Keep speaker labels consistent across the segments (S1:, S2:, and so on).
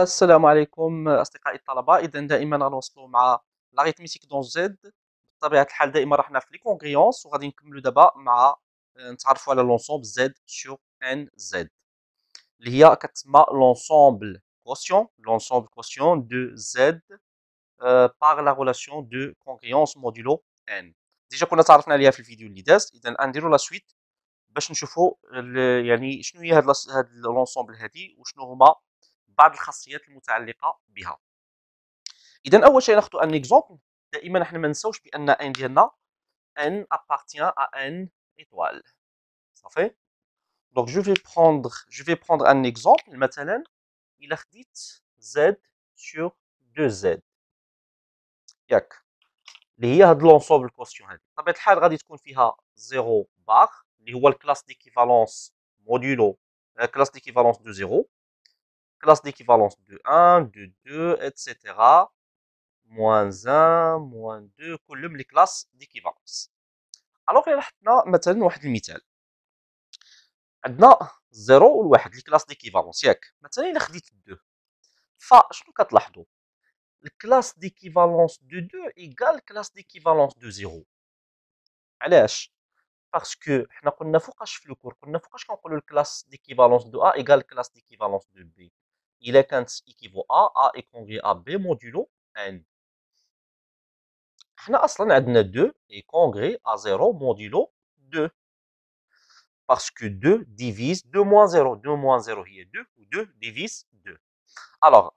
S1: السلام عليكم أصدقائي الطلبة. إذا دائما غنوصلوا مع لاغيتميتيك دون زد. بطبيعة الحال دائما راح في لي كونغريونس، وغادي نكملوا دابا مع نتعرفوا على لونسومبل زد سور ان زد اللي هي كتسمى لونسومبل كوسيون دو زد باغ لا ريلاسيون دو كونغريونس موديلو ان. ديجا كنا تعرفنا عليها في الفيديو اللي داز. إذا غنديروا لا سويت باش نشوفوا يعني شنو هي هاد لونسومبل هادي وشنو هما بعض الخاصيات المتعلقه بها. اذا اول شيء ناخذ ان اكزومبل. دائما احنا ما ننساوش بان ان ديالنا ان appartient à n étoile. صافي. دونك جو في بروندر ان اكزومبل. مثلا الا خديت z sur 2z ياك، اللي هي هاد لونسومبل كوسيون هادي بطبيعه الحال غادي تكون فيها 0 بار اللي هو الكلاس ديكيفالونس موديلو كلاس ديكيفالونس دو 0، كلاس ديكيفالونس دو 1 دو 2 etc. moins 1 moins 2 كلهم لي كلاس ديكيفالونس. الوغ الا حطنا مثلا واحد المثال، عندنا 0 والواحد لي كلاس ديكيفالونس ياك. مثلا الا خديت 2 فشنو كتلاحظوا؟ الكلاس ديكيفالونس دو 2 ايكال كلاس ديكيفالونس دو 0. علاش؟ باسكو حنا قلنا فوقاش في الكور، قلنا فوقاش كنقولوا الكلاس ديكيفالونس دو ا ايكال كلاس ديكيفالونس دو بي. الا كانت ايكيفو ا اي كونغي ا بي مودولو ان. حنا اصلا عندنا 2 اي كونغري ا 0 موديلو 2 باسكو 2 ديفيز 2 موان 0. 2 موان 0 هي 2 و 2 ديفيز 2. الوغ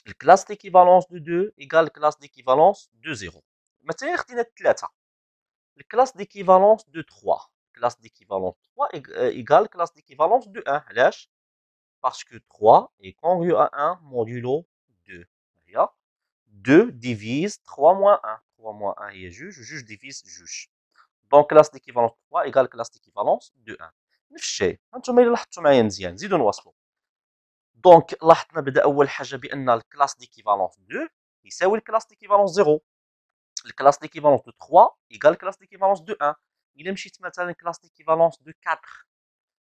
S1: الكلاس ديكيفالونس دو 2 ايكال الكلاس ديكيفالونس دو 0. مثلا خدينا 3 الكلاس ديكيفالونس دو 3. الكلاس ديكيفالونس 3 ايكال الكلاس ديكيفالونس دو 1. علاش؟ باسكو 3 اي كونغرو ا 1 موديلو 2. هي 2 ديفيز 3 موان 1. 3 موان 1 هي جوج و جوج ديفيز جوج. دونك كلاس ديكيفالونس 3 ايكال كلاس ديكيفالونس دو 1. نفس الشيء هانتوما الا لاحظتوا معايا مزيان نزيدو نواصلوا. دونك لاحظنا بدا اول حاجه بان الكلاس ديكيفالونس 2 يساوي الكلاس ديكيفالونس 0. الكلاس ديكيفالونس دو 3 ايكال كلاس ديكيفالونس دو 1. الا مشيت مثلا كلاس ديكيفالونس دو 4،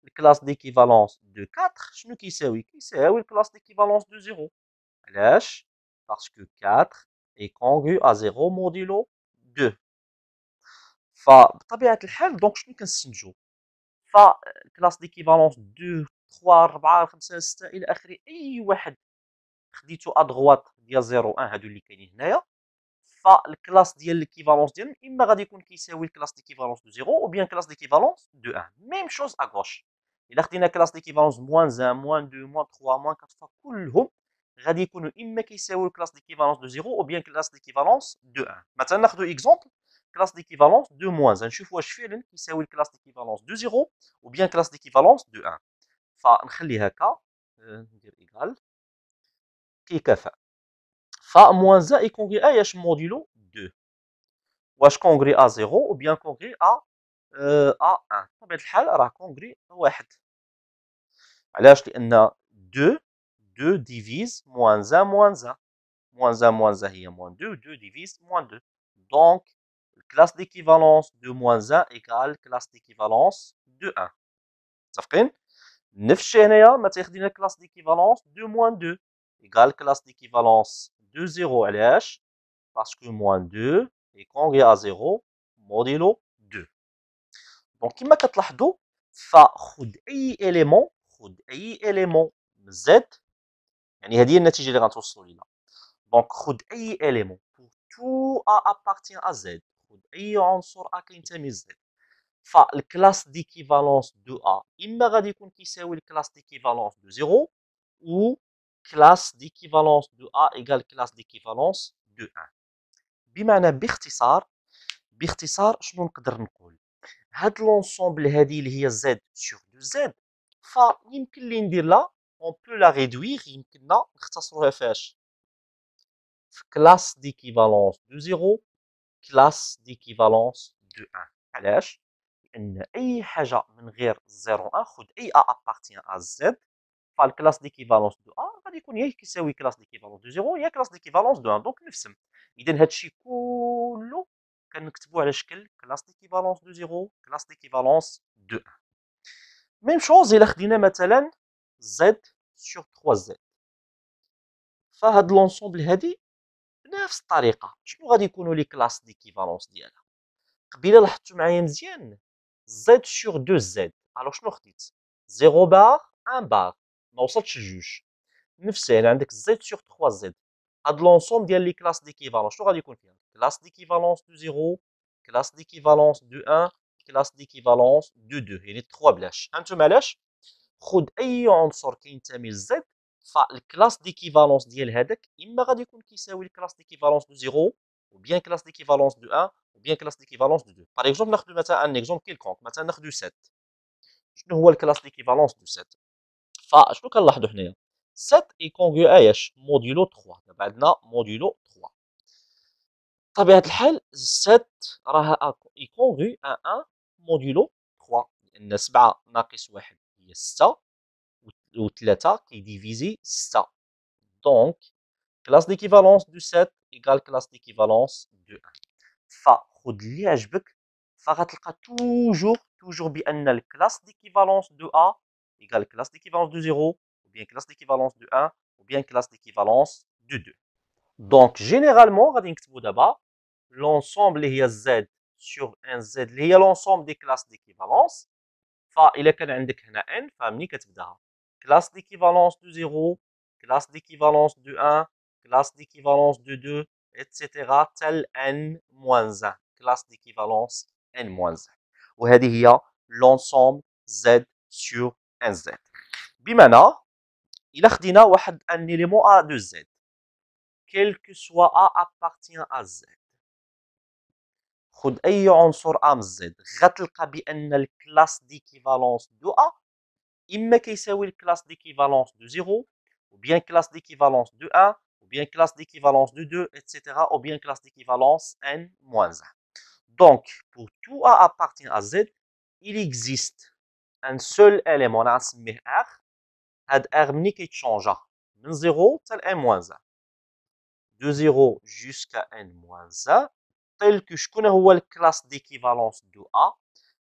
S1: الكلاس ديكيفالونس دو 4 شنو كيساوي؟ كيساوي الكلاس ديكيفالونس دو 0. علاش؟ باسكو 4 اي كونغرو ا 0 موديلو 2. فبطبيعه الحال دونك شنو كنستنتجو؟ فكلاس ديكيفالونس 2 3 4 5 6 الى اخره، اي واحد خديتو ادغوات ديال 0 1 هادو اللي كاينين هنايا، فالكلاس ديال ليكيفالونس ديالهم اما غادي يكون كيساوي الكلاس ديكيفالونس دو 0 او بيان كلاس ديكيفالونس دو 1. ميم شوز ا غوش. الا خدينا كلاس ديكيفالونس موان 1 موان 2 موان 3 موان 4 فكلهم غادي يكونوا اما كيساويو الكلاس ديكيفالونس دو 0 او بيان كلاس ديكيفالونس دو 1. مثلا ناخذ اكزومبل كلاس ديكيفالونس دو موان 1، نشوف واش فعلا كيساوي الكلاس ديكيفالونس دو 0 او بيان كلاس ديكيفالونس دو 1. فنخلي هكا ندير ايكال كيكافئ. فموان 1 يكونغي ا ياش موديلو 2. واش كونغري ا 0 او بيان كونغري ا 1؟ بطبيعه الحال راه كونغري واحد. علاش؟ لان 2 ديفيز موان 1 موان 1. موان 1 موان 1 هي موان 2 2 ديفيز موان 2. دونك الكلاس ديكيفالونس دو موان 1 ايكال كلاس ديكيفالونس دو 1. متفقين؟ نفس الشيء هنايا مثلا خدينا كلاس ديكيفالونس دو موان 2 ايكال كلاس ديكيفالونس دو 0. علاش؟ باسكو موان 2 اي كونغري ا 0 موديلو 2. دونك كيما كتلاحظوا فخذ اي اليمون، خذ اي اليمون من زد، يعني هذه هي النتيجه اللي غنتوصلوا ليها. دونك خذ اي اليمون بور تو ا ابارتيان ا زد، خذ اي عنصر ا كينتمي لزد، فالكلاس ديكيفالونس دو ا اما غادي يكون كيساوي الكلاس ديكيفالونس دو 0 او كلاس ديكيفالونس دو ا ايكال كلاس ديكيفالونس دو 1. بمعنى باختصار شنو نقدر نقول؟ هاد لونسومبل هادي اللي هي زد سور دو زد فيمكن لي ندير لا اون بو لا ريدوير، يمكننا نختصروها فاش؟ في كلاس ديكيفالونس دو 0 كلاس ديكيفالونس دو 1. علاش؟ لان اي حاجه من غير 0 1 خذ اي ا ابارتيان ا زد فالكلاس ديكيفالونس دو ا غادي يكون يا كيساوي كلاس ديكيفالونس دو 0 يا كلاس ديكيفالونس دو 1. دونك نفسم. اذا هادشي كله كنكتبوه على شكل كلاس ديكيفالونس دو 0 كلاس ديكيفالونس دو 1. ميم شوز الا خدينا مثلا زد سور 3 زد. فهاد لونسومبل هادي بنفس الطريقه شنو غادي يكونوا لي كلاس ديكيفالونس ديالها؟ قبيله لاحظتوا معايا مزيان زد سور 2 زد. الوغ شنو خديت 0 بار 1 بار ما وصلتش لجوج نفس يعني عندك زد سور 3 زد. هاد لونسومبل ديال لي كلاس ديكيفالونس شنو غادي يكون فيها؟ كلاس ديكيفالونس دو 0 كلاس ديكيفالونس دو 1 كلاس ديكيفالونس دو 2 يعني 3 بلاش. هانتوما علاش خذ اي عنصر كينتمي لزد فالكلاس ديكيفالونس ديال هذاك اما غادي يكون كيساوي الكلاس ديكيفالونس دو 0 ou bien classe d'équivalence de 1 ou bien classe d'équivalence de 2. Par exemple, ناخذ مثلا un exemple quelconque مثلا ناخذ 7. شنو هو الكلاس ديكيفالونس دو 7؟ فشنو كنلاحظوا حنايا 7 اي كونغرو ايش موديلو 3. دابا عندنا موديلو 3 بطبيعه الحال 7 راها اي كونغرو ان 1 موديلو 3 لان 7 ناقص 1 هي 6 و3 كيديفيزي 6 دونك classe d'équivalence du 7 égale classe d'équivalence du 1. فخذ اللي عجبك فغتلقى توجور بان الكلاس ديكيفالونس دو A égale classe d'équivalence de 0 ou bien classe d'équivalence de 1 ou bien classe d'équivalence de 2. دونك جينيرالمون غادي نكتبوا دابا لونسومبل اللي هي Z sur ان Z اللي هي لونسومبل دي كلاس ديكيفالونس. فإلا كان عندك هنا n فمني كتبداها classe d'équivalence de 0 classe d'équivalence de 1 classe d'équivalence de 2 etc. tel n-1 classe d'équivalence n-1 وهذه هي l'ensemble Z sur un Z. بمعنى إلا خدينا واحد un élément A de Z quel que soit A appartient à Z خد أي عنصر A من Z غتلقى بأن الكلاس ديكيفالونس دو A إما كيساوي الكلاس ديكيفالونس دو 0 ou bien classe d'équivalence de 1 ou bien classe d'équivalence de 2 etc. ou bien classe d'équivalence n-1. Donc, pour tout A appartient à Z, il existe un seul élément, on نسميه R. هاد R ملي كيتشونجا من 0 حتى n-1 de 0 jusqu'à n-1 tel que شكون هو الكلاس ديكيفالونس دو A.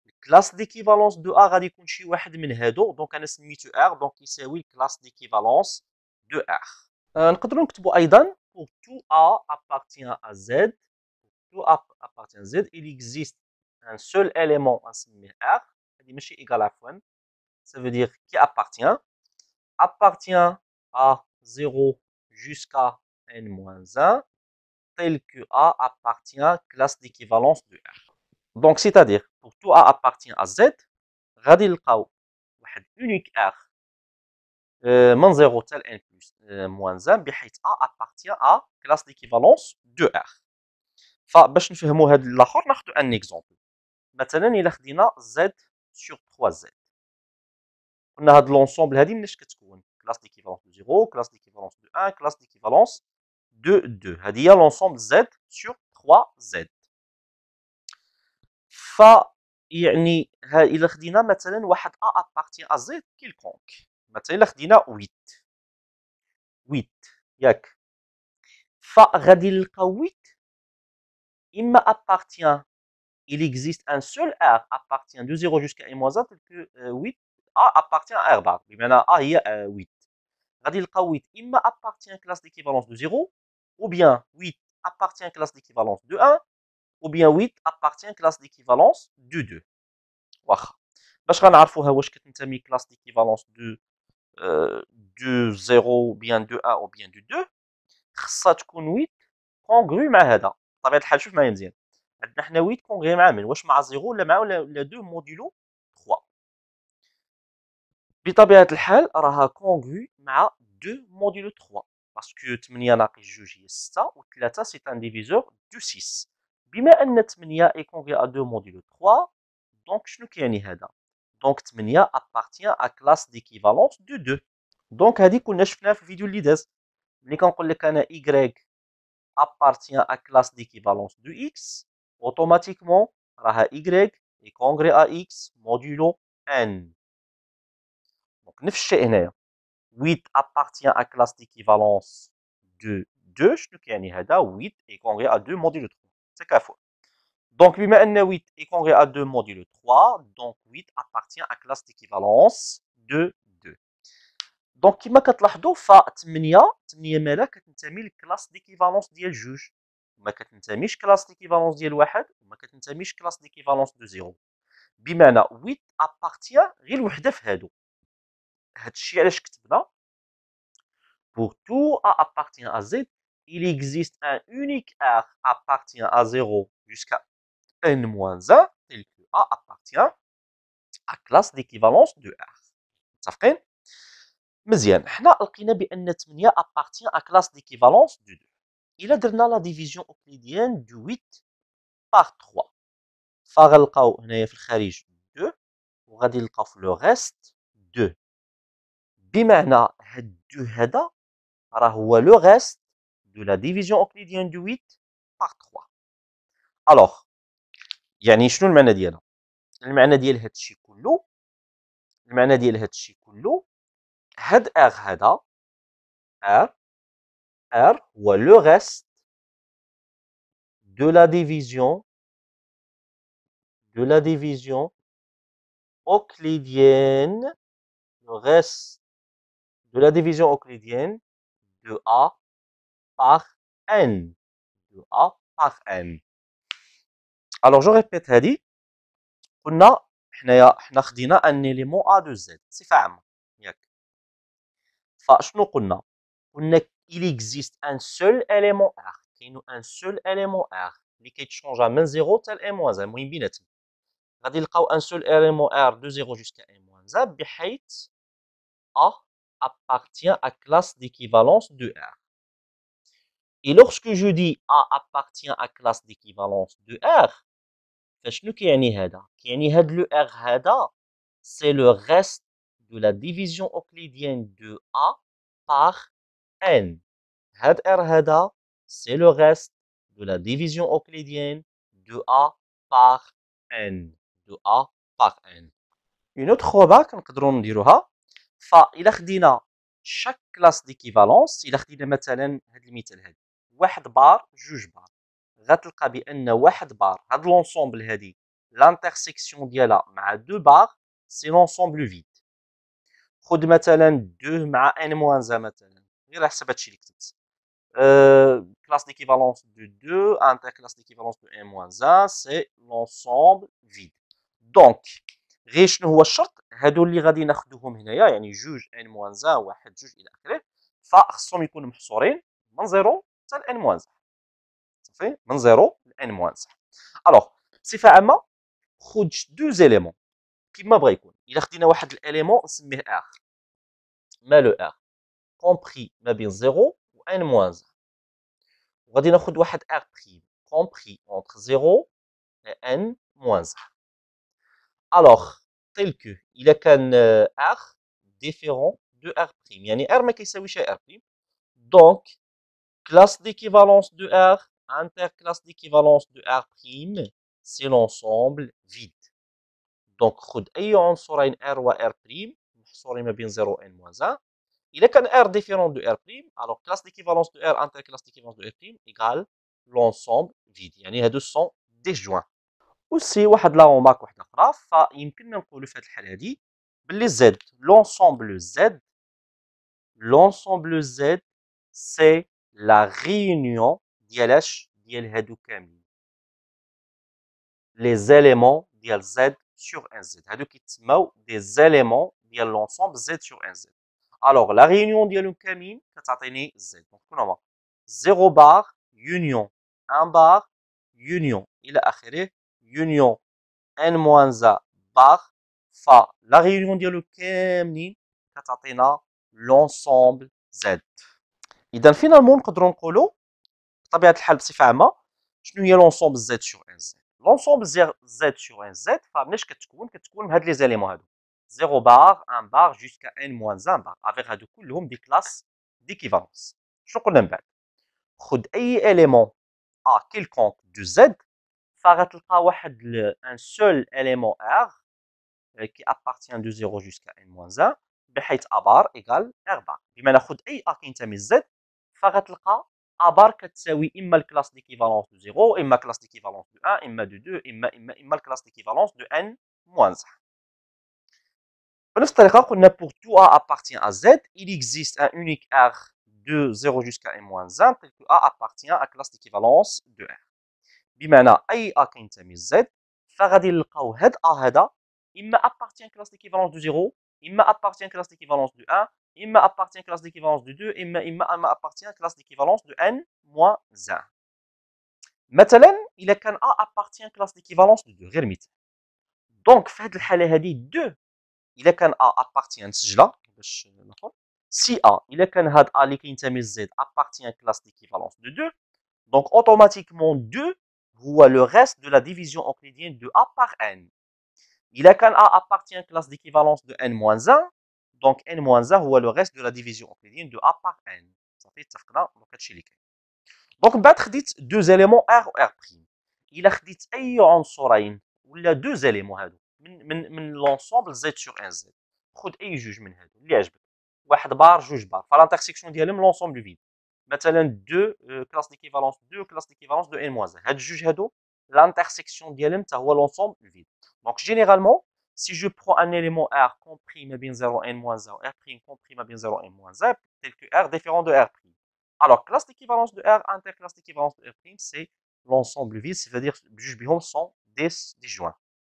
S1: الكلاس ديكيفالونس دو A غادي يكون شي واحد من هادو دونك انا سميتو R دونك يساوي الكلاس ديكيفالونس دو R. نقدروا نكتبوا ايضا pour tout A appartient à Z tout A appartient à Z il existe un seul élément نسميه R هذه ماشي égal عفوا ça veut dire qui appartient à 0 jusqu'à n-1 tel que A appartient classe d'équivalence de R. Donc c'est-à-dire pour tout A appartient à Z غادي نلقاو واحد unique R من 0 حتى n plus -1 بحيث A appartient à classe d'équivalence de R. فباش نفهموا هذا الاخر ناخذ ان اكزومبل مثلا الا خدينا Z sur 3Z قلنا هاد لونسومبل هادي مناش كتكون كلاس ديكيفالونس دو 0 كلاس ديكيفالونس دو 1 كلاس ديكيفالونس دو 2 هادي هي لونسومبل Z sur 3Z. ف يعني الا خدينا مثلا واحد A appartient à Z كيلكونك مثلا الا خدينا 8 ياك فغادي نلقاو 8 اما appartient il existe un seul R appartient de 0 jusqu'à n-1 tel que 8 A appartient à R bar بمعنى A هي 8 غادي نلقاو 8 اما appartient classe d'équivalence de 0 ou bien 8 appartient classe d'équivalence de 1 ou bien 8 appartient classe d'équivalence de 2 واخا باش غنعرفوها واش كتنتمي كلاس ديكيفالونس دو 0 ou bien دو 1 ou bien دو 2 خصها تكون 8 كونغرو مع هذا بطبيعه الحال شوف معايا مزيان عندنا حنا 8 كونغري مع من واش مع 0 ولا مع ولا 2 موديلو 3 بطبيعه الحال راها كونغرو مع 2 موديلو 3 باسكو 8 ناقص 2 هي 6 و3 سي ان ديفيزور دو 6 بما ان 8 اي كونغري ا 2 موديلو 3 دونك شنو كيعني هذا دونك 8 appartient à classe d'équivalence de 2 دونك هذه كنا شفناها في الفيديو اللي داز ملي كنقول لك انا y appartient à classe d'équivalence de x automatiquement راها y est congrès à x modulo n دونك نفس الشيء هنايا 8 appartient à classe d'équivalence de 2 شنو كيعني هذا 8 est congrès à 2 modulo 3 تكافؤ donc بما ان 8 est congrès à 2 modulo 3 donc 8 appartient à classe d'équivalence de 2 دونك كما كتلاحظوا ف8 مالا كتنتمي للكلاس ديكيفالونس ديال جوج، ما كتنتميش كلاس ديكيفالونس ديال واحد، وما كتنتميش كلاس ديكيفالونس دو زيرو. بمعنى 8 ابارتيان غير وحده في هادو. هادشي علاش كتبنا pour tout A appartient à Z, il existe un unique R appartient à 0 jusqu'à n-1 tel que A appartient à classe d'équivalence de R. متفقين؟ مزيان، حنا لقينا بان 8 appartient à classe d'équivalence de 2. إلا درنا la division euclidienne du 8 par 3 فغنلقاو هنايا في الخارج 2 وغادي نلقاو في لو ريست 2. بمعنى هاد 2 هذا راه هو لو ريست de la division euclidienne du 8 par 3. الوغ يعني شنو المعنى ديالها؟ المعنى ديال هادشي كله، المعنى ديال هادشي كله، هاد ار هذا ار هو لو ريست de la division euclidienne, le reste de la division euclidienne de A par N. De A par N. Alors, je répète هذه. قلنا حنا خدينا ان élément A de Z صفة عامة ياك. فشنو قلنا؟ قلنا il existe un seul élément R. كاين un seul élément R اللي كيتشونجا من 0 حتى ل n-1 المهم بيناتهم. غادي نلقاو un seul élément R de 0 jusqu'à n-1 بحيث A appartient à classe d'équivalence de R. Et lorsque je dis A appartient à classe d'équivalence de R, فشنو كيعني هذا؟ كيعني هاد لو R هذا c'est le reste de la division euclidienne de A par N. هاد R هذا c'est le reste de la division euclidienne de A par N. De A par N. Une autre remarque نقدروا نديروها، فإلا خدينا chaque classe d'équivalence، إلا خدينا مثلا هاد المثال هذا واحد بار جوج بار، غتلقى بأن واحد بار هاد لونسومبل هادي لانترسيكسيون ديالها مع دو بار سي لونسومبل فيد. خد مثلا 2 مع ان موان زا مثلا، غير على حسب هادشي اللي كتبت. classe d'équivalence de 2 interclasse d'équivalence de n-1 c'est l'ensemble vide. Donc غير شنو هو الشرط؟ هادو اللي غادي ناخذوهم هنايا يعني جوج n-1 واحد جوج الى اخره، فخصهم يكونوا محصورين من 0 حتى ل n-1 صافي، من 0 ل n-1. الوغ بصفه عامه خذ دو زيليمون كيما بغا يكون. الا خدينا واحد الاليمون نسميه ار، مالو ار كومبري ما بين 0 و n-1. وغادي ناخذ واحد ار بريم كومبري اونتر 0 et n-1. الوغ تيل كو الا كان ار ديفيرون دو ار بريم، يعني ار ما كيساويش ار بريم، دونك classe d'équivalence de R interclasse d'équivalence de R prime c'est l'ensemble vide. دونك خذ اي عنصرين R و R prime محصورين ما بين 0 و n-1. إذا كان R différent de R prime alors classe d'équivalence de R interclasse d'équivalence de R prime égale l'ensemble vide. يعني هادو سون disjoints. aussi واحد لا رومارك واحده اخرى، فيمكننا نقولوا في هذه الحاله هذه باللي Z l'ensemble Z c'est la réunion ديال هادو كاملين les éléments ديال Z sur un Z. هادو كيتسماو des éléments ديال l'ensemble Z sur un Z. alors la réunion ديالهم كاملين كتعطيني Z. donc شكون هما 0 بار union 1 بار union الى اخره union n-1 بار، فلا réunion ديالو كاملين كتعطينا l'ensemble Z. اذا فينالمون نقدروا نقولوا بطبيعه الحال بصفه عامه شنو هي لونسومبل زد سور ان زد؟ لونسومبل زد سور ان زد فمناش كتكون من هاد لي زاليمون هادو 0 بار 1 بار جوسكا ان موان 1 بار افيك هادو كلهم دي كلاس ديكيفالونس. شنو قلنا من بعد؟ خد اي اليمون ا كيلكونك دو زد فغتلقى واحد ان سول اليمون ار كي ابارتيان دو 0 جوسكا ان موان 1 بحيث ا بار ايغال ار بار. بمعنى خد اي ا كينتمي لزد فغتلقى ا بار كتساوي اما الكلاس ديكيفالونس دو 0 اما كلاس ديكيفالونس دو 1 اما دو 2 اما الكلاس ديكيفالونس دو ان موان 1. بنفس الطريقة قلنا pour tout A appartient à Z, il existe un unique R de 0 jusqu'à n-1 tel que A appartient à classe d'équivalence de R. بمعنى أي A كينتمي ل Z فغادي نلقاو هاد A هذا إما appartient classe d'équivalence de 0, إما appartient classe d'équivalence de 1, إما appartient classe d'équivalence de 2, إما appartient classe d'équivalence de n-1. مثلا إلا كان A appartient classe d'équivalence de 2 غير مثال. دونك في هاد الحالة هادي 2 إلا كان A appartient نسجلها باش نقول si A إلا كان هاد A اللي كينتمي ل Z appartient classe d'équivalence de 2 donc automatiquement 2 هو le reste de la division euclidienne de A par n. إلا كان A appartient classe d'équivalence de n-1 donc n-1 هو le reste de la division euclidienne de A par n. صافي اتفقنا دونك هادشي اللي كاين. دونك من بعد خديت 2 éléments R و R'. إلا خديت أي عنصرين ولا 2 éléments هادو من لونسومبل Z sur n Z خذ أي جوج من هادو اللي عجبك واحد بار جوج بار فالانترسيكسيون ديالهم لونسومبل فيد مثلا 2 كلاس ديكيفالونس 2 كلاس ديكيفالونس دو n-1 هاد الجوج هادو l'interaction ديالهم حتى هو l'ensemble vide. Donc généralement, si je prends un élément R compris ما بين 0 n-1 ou R' compris ما بين 0 n-1 tel que R différent de R'. Alors classe d'équivalence de R interclasse d'équivalence de R', c'est l'ensemble vide, c'est-à-dire que les sont disjoints.